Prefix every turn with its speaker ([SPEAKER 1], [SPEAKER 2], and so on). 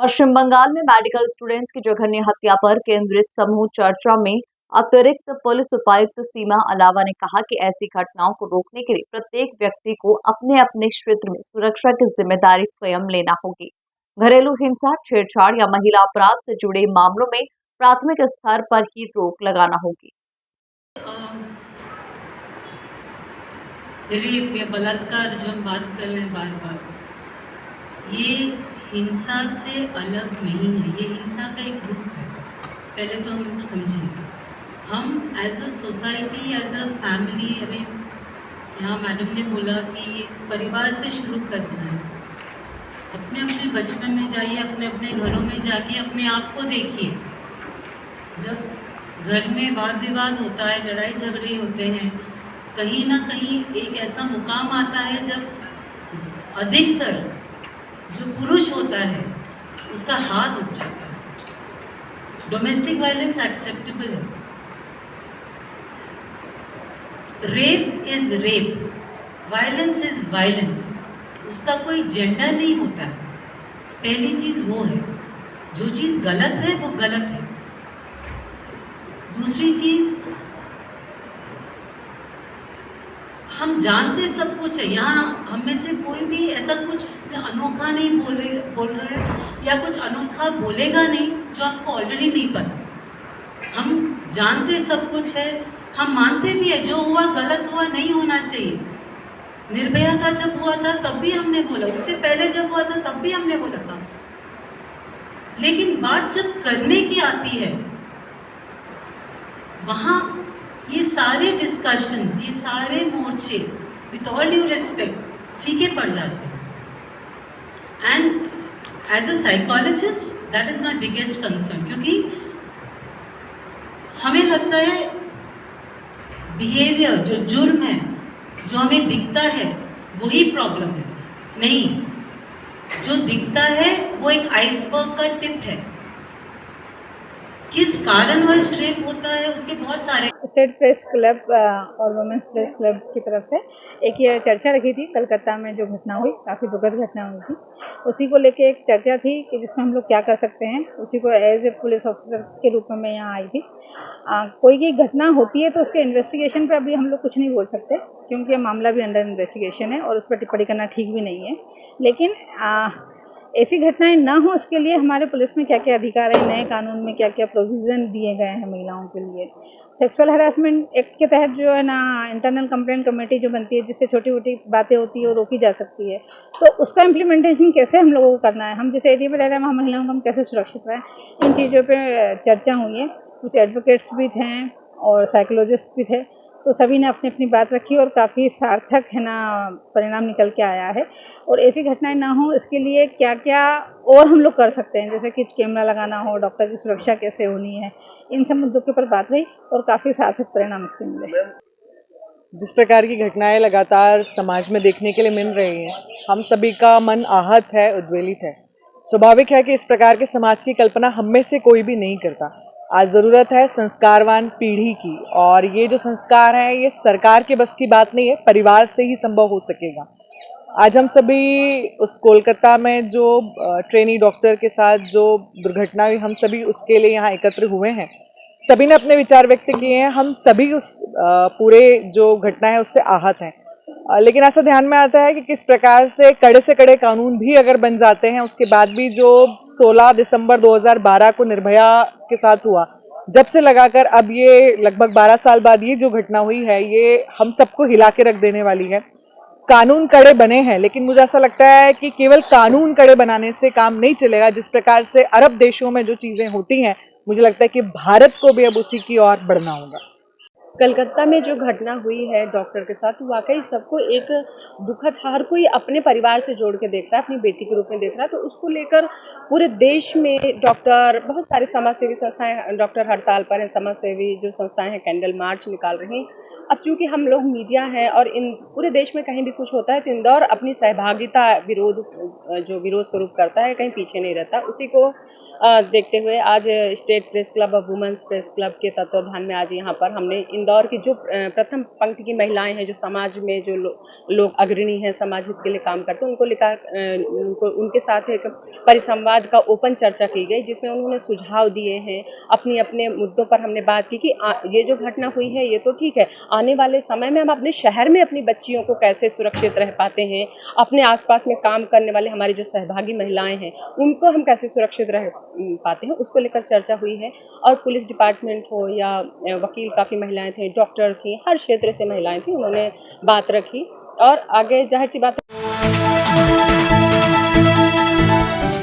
[SPEAKER 1] पश्चिम बंगाल में medical students की जघन्य हत्या पर केंद्रित समूह चर्चा में अतिरिक्त पुलिस उपायुक्त सीमा अलावा ने कहा कि ऐसी घटनाओं को रोकने के लिए प्रत्येक व्यक्ति को अपने अपने क्षेत्र में सुरक्षा की जिम्मेदारी स्वयं लेना होगी। घरेलू हिंसा, छेड़छाड़ या महिला अपराध से जुड़े मामलों में प्राथमिक स्तर पर ही रोक लगाना होगी।
[SPEAKER 2] रेप या बलात्कार जो हम बात कर रहे हैं बार बार, ये हिंसा से अलग नहीं है, ये हिंसा का एक रूप है। पहले तो हम समझें, हम as a society, as a family, अभी यहाँ मैडम ने बोला कि परिवार से शुरू करना है। अपने अपने बचपन में जाइए, अपने अपने घरों में जाके अपने आप को देखिए। जब घर में वाद विवाद होता है, लड़ाई झगड़े होते हैं, कहीं ना कहीं एक ऐसा मुकाम आता है जब अधिकतर जो पुरुष होता है उसका हाथ उठ जाता है। डोमेस्टिक वायलेंस एक्सेप्टेबल है। Rape is rape, violence is violence, उसका कोई जेंडर नहीं होता। पहली चीज़ वो है, जो चीज़ गलत है वो गलत है। दूसरी चीज़, हम जानते सब कुछ है, यहाँ हम में से कोई भी ऐसा कुछ अनोखा नहीं बोल रहे या कुछ अनोखा बोलेगा नहीं जो आपको ऑलरेडी नहीं पता। हम जानते सब कुछ है, हम मानते भी है जो हुआ गलत हुआ, नहीं होना चाहिए। निर्भया का जब हुआ था तब भी हमने बोला, उससे पहले जब हुआ था तब भी हमने बोला था। लेकिन बात जब करने की आती है, वहाँ ये सारे डिस्कशंस, ये सारे मोर्चे विथ ऑल ड्यू रिस्पेक्ट फीके पड़ जाते हैं। And as a psychologist that is my biggest concern, क्योंकि हमें लगता है बिहेवियर, जो जुर्म है, जो हमें दिखता है वही प्रॉब्लम है। नहीं, जो दिखता है वो एक आइसबर्ग का टिप है। किस कारणवश रेप होता है उसके बहुत सारे।
[SPEAKER 3] स्टेट प्रेस क्लब और वुमेंस प्रेस क्लब की तरफ से एक ये चर्चा रखी थी कलकत्ता में, जो घटना हुई, काफ़ी दुखद घटना हुई थी। उसी को लेके एक चर्चा थी कि जिसमें हम लोग क्या कर सकते हैं। उसी को एज ए पुलिस ऑफिसर के रूप में मैं यहाँ आई थी। कोई की घटना होती है तो उसके इन्वेस्टिगेशन पे अभी हम लोग कुछ नहीं बोल सकते, क्योंकि मामला भी अंडर इन्वेस्टिगेशन है और उस पर टिप्पणी करना ठीक भी नहीं है। लेकिन ऐसी घटनाएं ना हो, इसके लिए हमारे पुलिस में क्या क्या अधिकार है, नए कानून में क्या क्या प्रोविज़न दिए गए हैं महिलाओं के लिए। सेक्सुअल हरासमेंट एक्ट के तहत जो है ना, इंटरनल कंप्लेंट कमेटी जो बनती है, जिससे छोटी छोटी बातें होती है वो रोकी जा सकती है। तो उसका इम्प्लीमेंटेशन कैसे हम लोगों को करना है, हम जिस एरिया में रह रहे हैं वहाँ महिलाओं को हम कैसे सुरक्षित रहें, इन चीज़ों पर चर्चा हुई है। कुछ एडवोकेट्स भी थे और साइकोलॉजिस्ट भी थे, तो सभी ने अपनी अपनी बात रखी और काफ़ी सार्थक है ना परिणाम निकल के आया है। और ऐसी घटनाएं ना हो, इसके लिए क्या क्या और हम लोग कर सकते हैं, जैसे कि कैमरा लगाना हो, डॉक्टर की सुरक्षा कैसे होनी है, इन सब मुद्दों के ऊपर बात हुई और काफ़ी सार्थक परिणाम इसके मिले।
[SPEAKER 4] जिस प्रकार की घटनाएं लगातार समाज में देखने के लिए मिल रही हैं, हम सभी का मन आहत है, उद्वेलित है। स्वाभाविक है कि इस प्रकार के समाज की कल्पना हम में से कोई भी नहीं करता। आज ज़रूरत है संस्कारवान पीढ़ी की, और ये जो संस्कार है ये सरकार के बस की बात नहीं है, परिवार से ही संभव हो सकेगा। आज हम सभी उस कोलकाता में जो ट्रेनी डॉक्टर के साथ जो दुर्घटना हुई, हम सभी उसके लिए यहाँ एकत्र हुए हैं। सभी ने अपने विचार व्यक्त किए हैं। हम सभी उस पूरे जो घटना है उससे आहत हैं। लेकिन ऐसा ध्यान में आता है कि किस प्रकार से कड़े कानून भी अगर बन जाते हैं, उसके बाद भी जो 16 दिसंबर 2012 को निर्भया के साथ हुआ, जब से लगाकर अब ये लगभग 12 साल बाद ये जो घटना हुई है, ये हम सबको हिला के रख देने वाली है। कानून कड़े बने हैं, लेकिन मुझे ऐसा लगता है कि केवल कानून कड़े बनाने से काम नहीं चलेगा। जिस प्रकार से अरब देशों में जो चीज़ें होती हैं, मुझे लगता है कि भारत को भी अब उसी की ओर बढ़ना होगा।
[SPEAKER 5] कलकत्ता में जो घटना हुई है डॉक्टर के साथ, तो वाकई सबको एक दुखद, हर कोई अपने परिवार से जोड़ के देख रहा है, अपनी बेटी के रूप में देख रहा है। तो उसको लेकर पूरे देश में डॉक्टर, बहुत सारी समाजसेवी संस्थाएं डॉक्टर हड़ताल पर हैं, समाजसेवी जो संस्थाएं हैं कैंडल मार्च निकाल रही हैं। अब चूंकि हम लोग मीडिया हैं और इन पूरे देश में कहीं भी कुछ होता है तो इंदौर अपनी सहभागिता, जो विरोध स्वरूप करता है, कहीं पीछे नहीं रहता। उसी को देखते हुए आज स्टेट प्रेस क्लब और वुमेंस प्रेस क्लब के तत्वाधान में आज यहाँ पर हमने इन इंदौर की जो प्रथम पंक्ति की महिलाएं हैं, जो समाज में जो लोग अग्रणी हैं, समाज हित के लिए काम करते हैं, उनको लेकर उनके साथ एक परिसंवाद का ओपन चर्चा की गई, जिसमें उन्होंने सुझाव दिए हैं। अपने अपने मुद्दों पर हमने बात की कि ये जो घटना हुई है ये तो ठीक है, आने वाले समय में हम अपने शहर में अपनी बच्चियों को कैसे सुरक्षित रह पाते हैं, अपने आसपास में काम करने वाले हमारी जो सहभागी महिलाएं हैं उनको हम कैसे सुरक्षित रह पाते हैं, उसको लेकर चर्चा हुई है। और पुलिस डिपार्टमेंट हो या वकील, काफ़ी महिलाएं थी, डॉक्टर थी, हर क्षेत्र से महिलाएं थी, उन्होंने बात रखी। और आगे जाहिर सी बात है